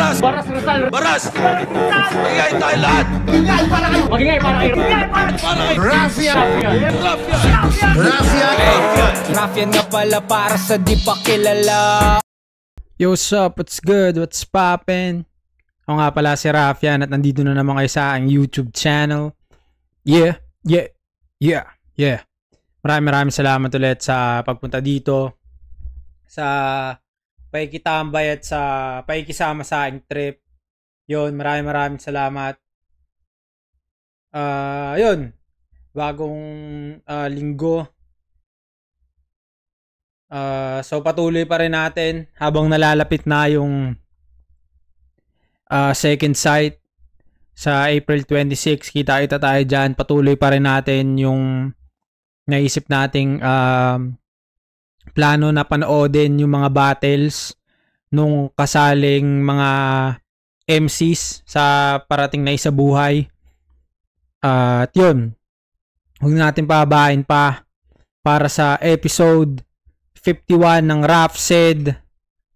Baras! Baras Rizal! Baras! Magigay tayo lahat! Magingay para kayo! Magingay para kayo! Raffian! Raffian nga pala para sa di pa kilala. Yo, what's up? What's good? What's poppin'? Ako nga pala si Raffian at nandito na naman kayo sa aking YouTube channel. Yeah. Maraming salamat ulit sa pagpunta dito, sa paikitambay at sa paikisama sa aking trip. Yun, maraming salamat. Yun, bagong linggo. So patuloy pa rin natin habang nalalapit na yung second sight sa April 26. Kita-kita tayo dyan. Patuloy pa rin natin yung naisip nating plano na panoodin yung mga battles nung kasaling mga MCs sa parating na isabuhay. At yun, huwag natin pababain pa para sa episode 51 ng Raf Said.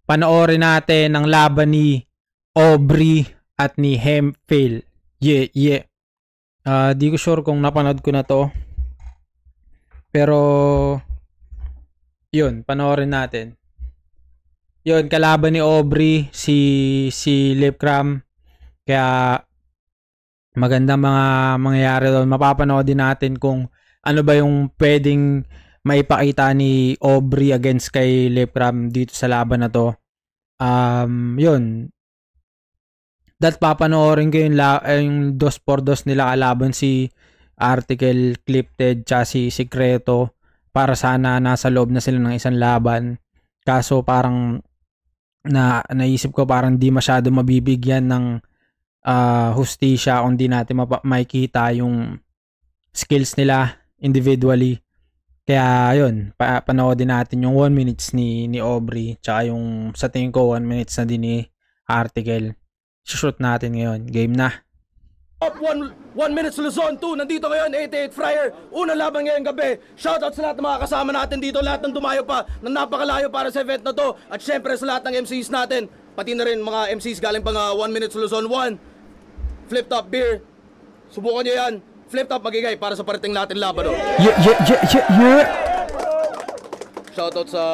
Panoorin natin ang laban ni Aubrey at ni Hemphill. Yeah. Di ko sure kung napanood ko na to. Pero yun, panoorin natin. Yun, kalaban ni Aubrey si Lipcram. Kaya maganda mga mangyayari doon. Mapapanood din natin kung ano ba yung pwedeng maipakita ni Aubrey against kay Lipcram dito sa laban na to. Yun. That papanoorin ko yung 2x2 nila kalaban si Article, Clipted, tsaka si Secreto, para sana nasa loob na sila ng isang laban. Kaso parang naisip ko parang di masyado mabibigyan ng hustisya kung di natin makikita yung skills nila individually. Kaya yun, panoodin natin yung 1 minutes ni Aubrey, tsaka yung sa tingin ko 1 minutes na din ni Article. Shoot natin ngayon. Game na. Up 1 minutes Luzon 2. Nandito ngayon 88 Fryer. Unang laban ngayong gabi. Shoutout sa lahat ng mga kasama natin dito. Lahat ng dumayo pa na napakalayo para sa event na to. At syempre sa lahat ng MCs natin. Pati na rin mga MCs galing pang 1 minutes Luzon 1. Flip Top Beer. Subukan nyo yan. Flip Top magigay para sa parating natin laban. Yeah. Shoutout sa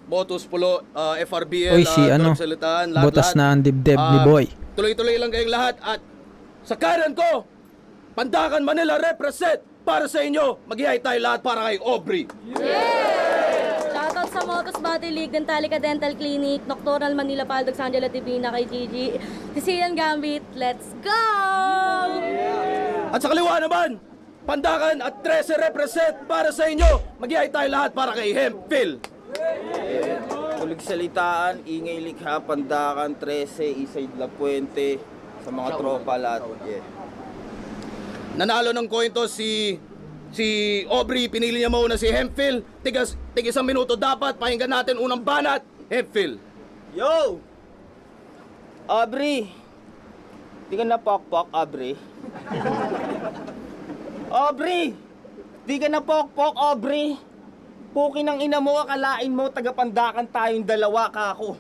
Botus Pulo, FRBL, Oy, si Salitaan, Botas na ang dibdib ni Boy. Tuloy-tuloy lang kayong lahat. At sa kanan ko, Pandakan Manila represent para sa inyo. Mag-ihay tayo lahat para kay Aubrey. Shoutout sa Motos Battle League, Dentalica Dental Clinic, Nocturnal Manila Paldag, Angela Divina, kay Gigi, Sicilian Gambit. Let's go! At sa kaliwa naman, Pandakan at 13 represent para sa inyo. Mag-ihay tayo lahat para kay Hemphill. Tulig Salitaan, Ingay Likha, Pandakan, 13, Isaid La Puente, sa mga tropa lahat. Yeah. Nanalo ng coin toss si Aubrey, pinili niya mauna si Hemphill. Tig 1 minuto dapat, pakinggan natin unang banat, Hemphill. Yo! Aubrey! Di ka na pokpok, Aubrey? Aubrey! Di ka na pokpok, Aubrey? Pukin ng ina mo, akalain mo, tagapandakan tayong dalawa, kako.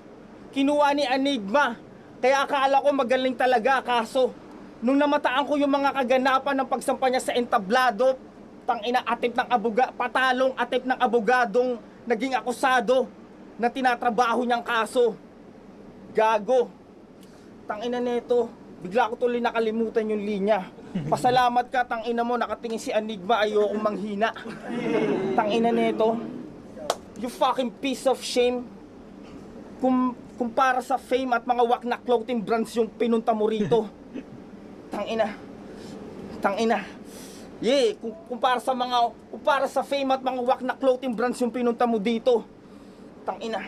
Kinuha ni Enigma, kaya akala ko magaling talaga, kaso nung namataan ko yung mga kaganapan ng pagsampa niya sa entablado, tangina atip ng patalong atip ng abogadong naging akusado na tinatrabaho niyang kaso. Gago. Tangina neto, bigla ko tuloy nakalimutan yung linya. Pasalamat ka, tangina mo, nakatingin si Enigma, ayokong manghina. Tangina neto, you fucking piece of shame. Kung para sa fame at mga wak na clothing brands yung pinunta mo rito. Tangina. Yeah, kung para sa fame at mga wak na clothing brands yung pinunta mo dito. Tangina.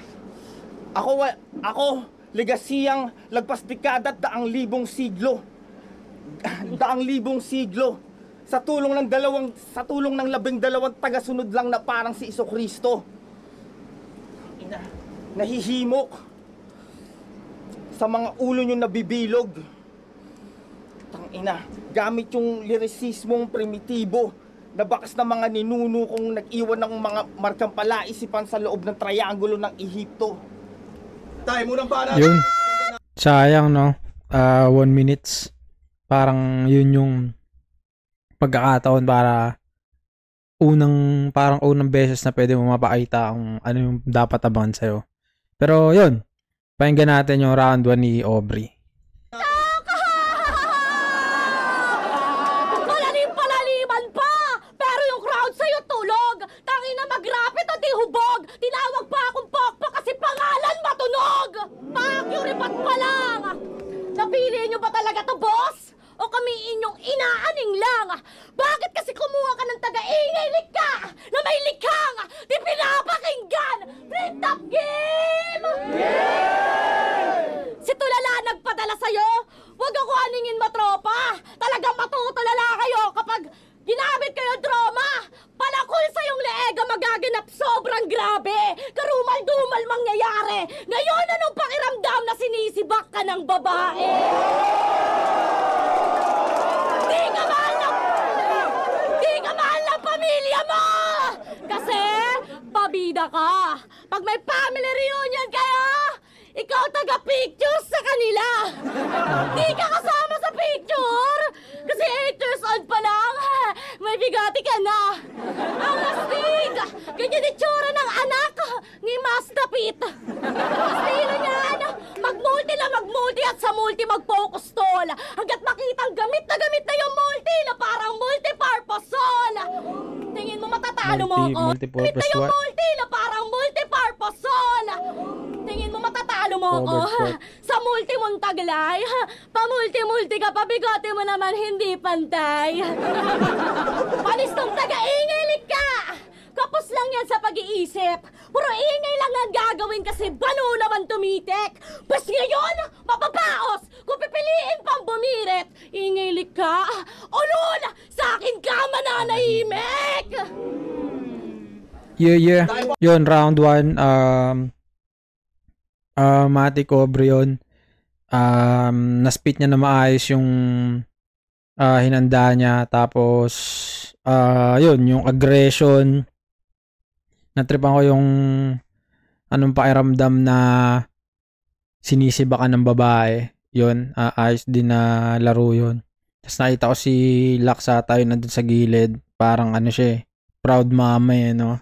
Ako, legasiyang lagpas dekada at daang libong siglo. Sa tulong ng 12 tagasunod lang na parang si Isokristo. Nahihimok sa mga ulo nyo nabibilog. Tangina, gamit yung lirisismong primitibo na bakas na mga ninuno kong nag-iwan ng mga markang palaisipan sa loob ng triangulo ng Ehipto. Tayo munang banat. Yun. Sayang, no? 1 minutes. Parang yun yung pagkakataon para parang unang beses na pwede mo mapakita ang ano yung dapat abangan sa'yo. Pero yun, pakinggan natin yung round 1 ni Aubrey. Palaliman pa! Pero yung crowd sa'yo tulog! Tangina mag-rapid o di hubog! Tinawag pa akong pokpok kasi pangalan matunog! Pakuripat pa lang! Napili nyo ba talaga to, boss? O kami inyong inaaning lang? Bakit kasi kumuha ka ng taga-ingay likha na may likhang di pinapakinggan? Print up game! Si Tulala nagpadala sa'yo? Huwag ako aningin matropa! Talagang matutulala kayo kapag ginamit kayo drama! Palakol sa yung leega magaganap sobrang grabe! Karumal-dumal mangyayari! Ngayon anong pakiramdam na sinisibak ka ng babae? Di ka mahal ng pamilya mo! Kasi pabida ka! Pag may family reunion kayo, ikaw taga-picture sa kanila! Di ka kasama sa picture! Kasi 8 years old pa lang, may bigati ka na! Ang astig! Ganyan itsura ng anak ni Master Pete! Estilo niyan! Mag-multi na mag-multi at sa multi mag-focus tol! Hanggat makitang gamit na yung multi na parang multi-purpose sol! Tingin mo matatalo mo ako? Gamit na yung multi na parang multi-purpose sol! Tingin mo matatalo mo ako? Sa multi mong taglay? Pa-multi-multi ka pa, bigote mo naman hindi pantay! Panistong taga-ingay ka! Kapos lang yan sa pag-iisip. Puro ingay lang ang gagawin kasi balo naman tumitek. Bas ngayon, mapapaos. Kung pipiliin pang bumirit, ingay ka. Ulol, sa akin ka mananahimik. Yeah. Yun, round 1. Matic Aubrey yun. Na-spit niya na maayos yung hinanda niya. Tapos, yun, yung aggression. Natripan ko yung anong pakiramdam na sinisiba ka ng babae. Yun, ayos din na laro yun. Tapos nakita ko si Laksa tayo nandun sa gilid. Parang ano siya proud mama no?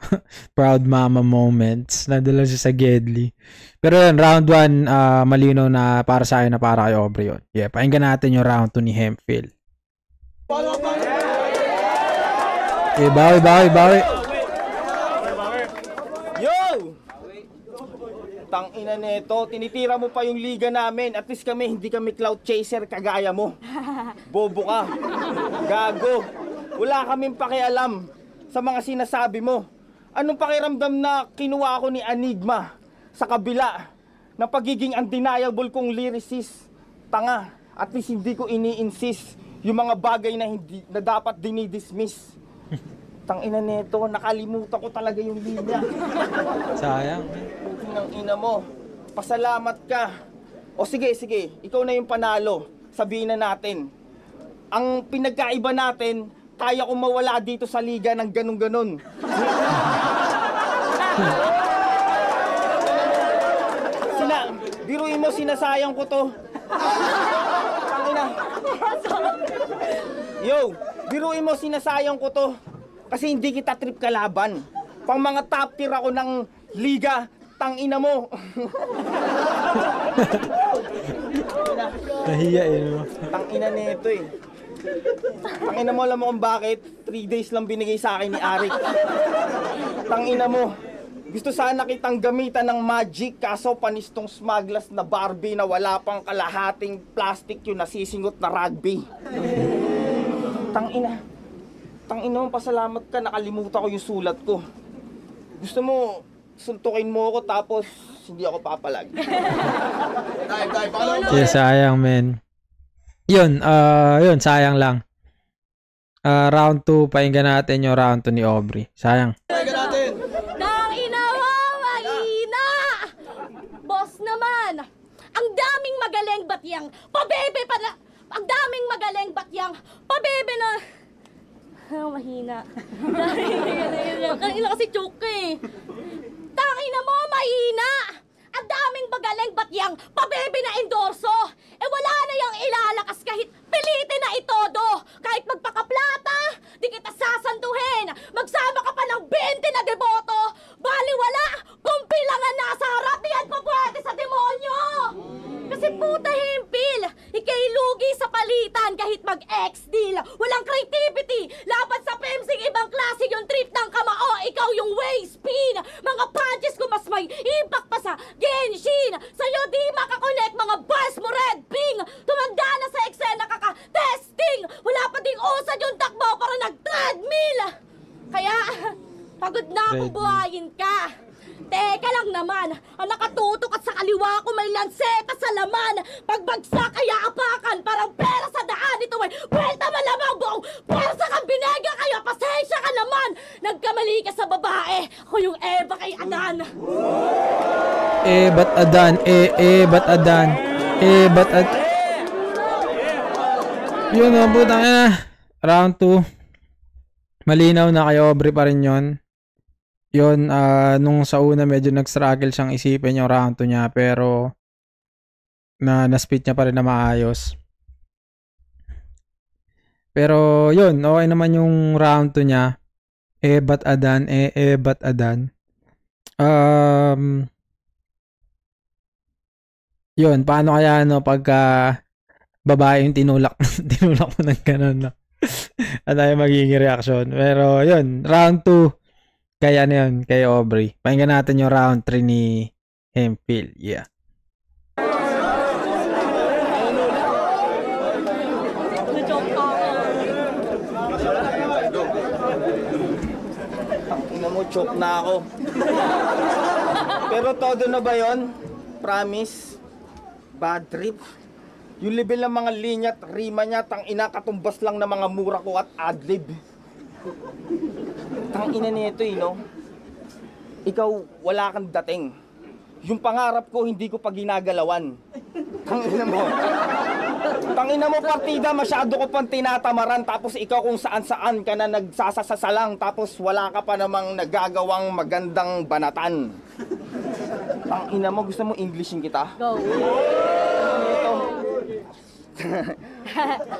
Proud mama moments. Nandun lang siya sa Gedli. Pero yun, round 1, malino na para sa akin na para kay Aubrey yun. Yeah, pakinggan natin yung round 2 ni Hemphill. Bawi. Yo! Tangina nito, tinitira mo pa yung liga namin. At least kami, hindi kami cloud chaser kagaya mo. Bobo ka. Gago. Wala kaming pakialam sa mga sinasabi mo. Anong pakiramdam na kinuha ako ni Enigma sa kabila ng pagiging undeniable kong lyricist? Tanga. At least hindi ko ini-insist yung mga bagay na dapat dinidismiss. Tangina nito, nakalimutan ko talaga yung linya. Sayang. Ng ina mo, pasalamat ka. O sige, ikaw na yung panalo. Sabihin na natin. Ang pinagkaiba natin, kaya kong mawala dito sa liga ng ganun-ganun. Biruin mo, sinasayang ko to. Tangina. Yo, biruin mo, sinasayang ko to. Kasi hindi kita trip kalaban. Pang mga top tier ako ng liga, tangina mo. Nahiya no? Tangina nito Tangina mo, alam mo kung bakit? 3 days lang binigay sa akin ni Arik. Tangina mo. Gusto sana kitang gamitan ng magic, kaso panistong smugglers na Barbie na wala pang kalahating plastic yung nasisingot na rugby. Tangina mo, pasalamat ka, nakalimutan ko yung sulat ko. Gusto mo, suntukin mo ako tapos hindi ako papalag. Yeah, sayang, men. Yun, sayang lang. Round 2, pakinggan natin yung round 2 ni Aubrey. Sayang. Tangina mo, mahina! Boss naman, ang daming magaling batyang pabebe pa na... Ang daming magaling batyang pabebe na... mahina. Kanina kasi choke eh. Tangina mo, mahina! Ang daming magaling ba't yang pabebe na endorso? Eh wala na yang ilalakas kahit pilitin na itodo. Kahit magpakaplata, di kita sasanduhin. Magsama ka pa ng 20 na deboto. Bali wala, kung pilangan nasa harap, diyan pa pwede sa demonyo. Kasi puta himpil, ikay lugi sa palitan kahit mag-ex-deal. Walang creativity, laban sa pemsing ibang klase yung trip ng kamao. Ikaw yung waist pin, mga punches ko mas may impact pa sa Genshin. Sa'yo di makakonect mga bars mo red ping. Tumanda na sa eksena kaka-testing. Wala pa ding usad yung takbo para nag-treadmill. Kaya, pagod na akong buhayin ka. Teka lang naman, ang nakatutok at sa kaliwa ko may lanseta sa laman. Pagbagsak kaya apakan, parang pera sa daan. Ito may kwenta malamang buong pwersa kang binega, kaya pasensya ka naman. Nagkamali ka sa babae, ako yung Eva kay Adan. Ba't Adan? Ba't Adan? Ba't Adan? Yun o, putang ina. Round 2. Malinaw na kay Aubrey pa rin yun. Yun, nung sa una medyo nag-struggle siyang isipin yung round 2 niya, pero na-spit niya pa rin na maayos. Pero yun, okay naman yung round 2 niya. Ba't Adan? Ba't Adan? Yun, paano kaya pagka babae yung tinulak mo ng ganun, no? Ano yung magiging reaction? Pero yun, round 2. Kaya na yun, kay Aubrey. Pakinggan natin yung round 3 ni Hemphill. Yeah. Ina mo, choke na ako. Pero todo na ba yun? Promise? Bad trip? Yung level ng mga linya at rima niya, tang ina katumbas lang ng mga mura ko at adlib. Tang ina nito no? Ikaw, wala kang dating. Yung pangarap ko, hindi ko pa ginagalawan. Tang ina mo, partida, masyado ko pang tinatamaran. Tapos ikaw kung saan-saan ka na nagsasasalang. Tapos wala ka pa namang nagagawang magandang banatan. Tang ina mo, gusto mo Englishin kita? Go.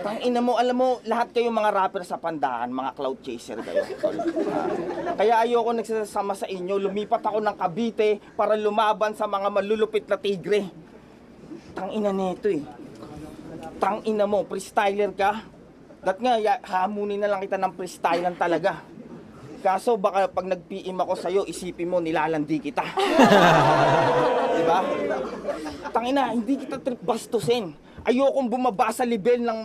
Tang ina mo, alam mo, lahat kayong mga rapper sa Pandakan, mga cloud chaser kayo. Kaya ayoko nagsasama sa inyo, lumipat ako ng Cavite para lumaban sa mga malulupit na tigre. Tang ina nito Tang ina mo, freestyler ka. Dat nga, hamunin na lang kita ng freestylan talaga. Kaso baka pag nag-PM ako sa'yo, isipin mo, nilalandi kita. Diba? Tang ina, hindi kita trip bastusin. Ayokong bumaba sa level ng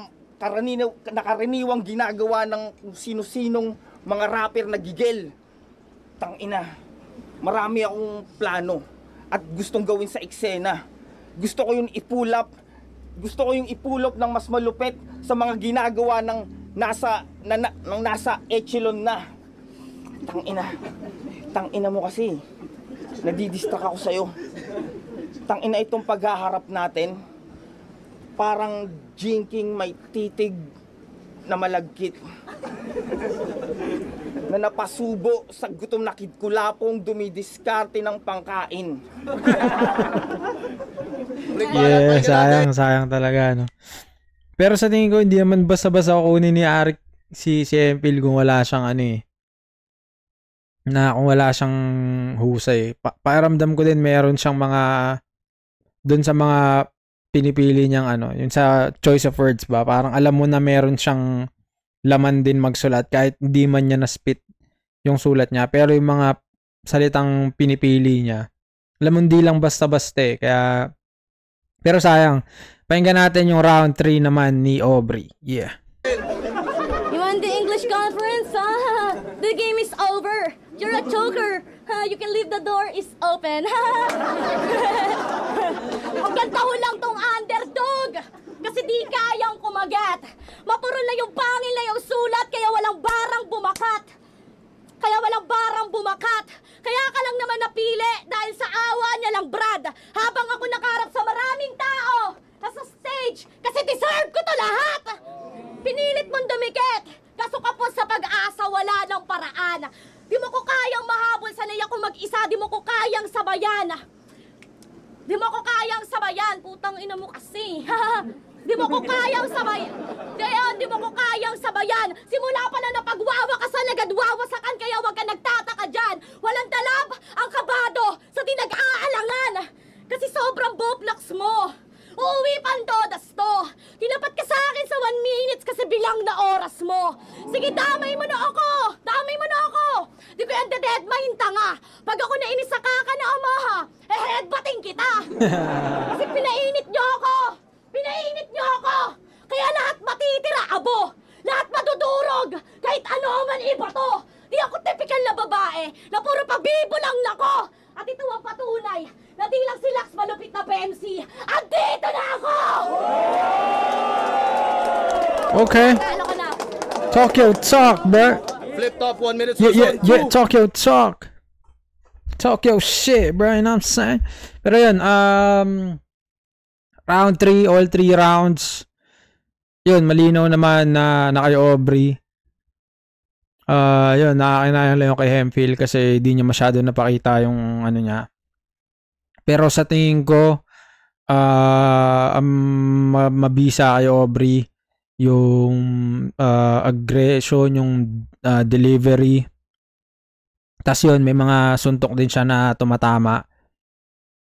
nakaraniwang ginagawa ng sino-sinong mga rapper na gigil. Tang ina, marami akong plano at gustong gawin sa eksena. Gusto ko yung i-pull up ng mas malupit sa mga ginagawa ng nasa echelon na. Tang ina mo kasi, nadidistract ako sa'yo. Tang ina itong paghaharap natin, parang jinking may titig na malagkit. Na napasubo sa gutom na kidkulapong dumidiskarte ng pangkain. Yeah, sayang talaga, no? Pero sa tingin ko, hindi naman basta-basta kunin ni Arik si Hemphill kung wala siyang kung wala siyang husay. Pakiramdam ko din meron siyang mga doon sa mga pinipili niyang yung sa choice of words ba, parang alam mo na meron siyang laman din magsulat kahit hindi man niya na-spit yung sulat niya, pero yung mga salitang pinipili niya, alam mo hindi lang basta-basta kaya, pero sayang. Pakinggan natin yung round 3 naman ni Aubrey. Yeah. You want the English conference? The game is over. You're a choker. You can leave the door is open. Hanggang taon lang tong underdog. Kasi di kayang kumagat. Mapuro na yung pangil na yung sulat, kaya walang barang bumakat. Kaya ka lang naman napili dahil sa awa niya lang, Brad. Habang ako nakarap sa maraming tao nasa stage, kasi deserve ko to lahat. Pinilit mong dumikit, kaso kapos sa pag-asa, wala ng paraan. Di mo ko kayang mahabol, sanay ako mag-isa, di mo ko kayang sabayan. Di mo ko kayang sabayan, putang ina mo kasi. Di mo ko kayang sabayan. Di mo ko kayang sabayan. Simula pa na napagwawa ka sa nagadwawasakan, kaya wag ka nagtataka dyan. Walang talab ang kabado sa tinag-aalangan. Kasi sobrang boblocks mo. Uuwi pandodas to. Tinapat ka sa akin sa 1 minutes kasi bilang na oras mo. Sige, damay mo na ako. Damay mo na ako. Di ko yan deadmine tanga. Pag ako nainis sa kaka na amaha, headbutting kita. Kasi pinainit niyo ako. Pinainit niyo ako. Kaya lahat matitira, abo. Lahat madudurog. Kahit ano man iba to. Di ako typical na babae na puro pabibulang nako. At ito ang patunay na di lang si Lax malupit na PMC. Andito na ako! Okay. Ano ka na? Talk your talk, bro. Flip top, 1 minute Yeah, talk your talk. Talk your shit, bro. You know what I'm saying? Pero yun, round 3, all 3 rounds. Yun, malinaw naman na kay Aubrey. Yun, nakakinayang lang yung kay Hemphill kasi di niya masyado napakita yung ano niya. Pero sa tingin ko, mabisa kay Aubrey yung aggression, yung delivery. Tas yun, may mga suntok din siya na tumatama.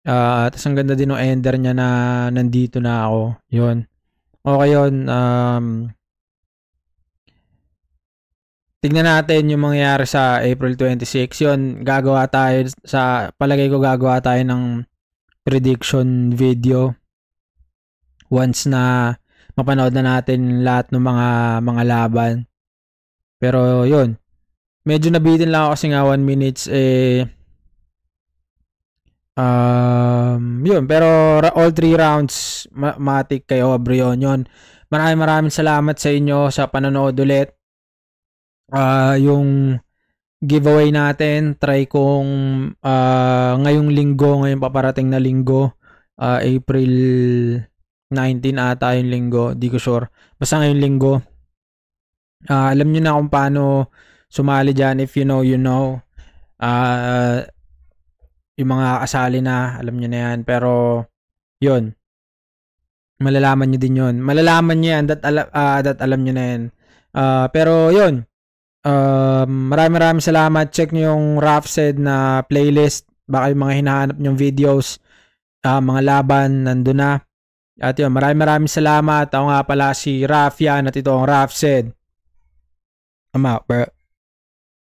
Tas ang ganda din ng ender niya na nandito na ako. Yun. Okay yun. Tignan natin yung mangyayari sa April 26. Yun, gagawa tayo palagay ko gagawa tayo ng prediction video once na mapanood na natin lahat ng mga laban. Pero yun, medyo nabitin lang ako kasi nga 1 minutes yun, pero all 3 rounds matik kay Aubrey yun. Maraming salamat sa inyo sa panonood ulit. Yung giveaway natin, try kong ngayong paparating na linggo, April 19 ata yung linggo, di ko sure. Basta ngayong linggo. Alam nyo na kung paano sumali dyan. If you know, you know. Yung mga kasali na, alam nyo na yan. Pero, yun. Malalaman nyo din yun. Malalaman nyo yan, that alam nyo na yan. Pero, yun. Maraming salamat. Check nyo yung Rafsed na playlist. Baka yung mga hinahanap nyong videos, mga laban, nandun na. At yun, maraming salamat. Ako nga pala si Rafian at ito ang Rafsed. I'm out, bro.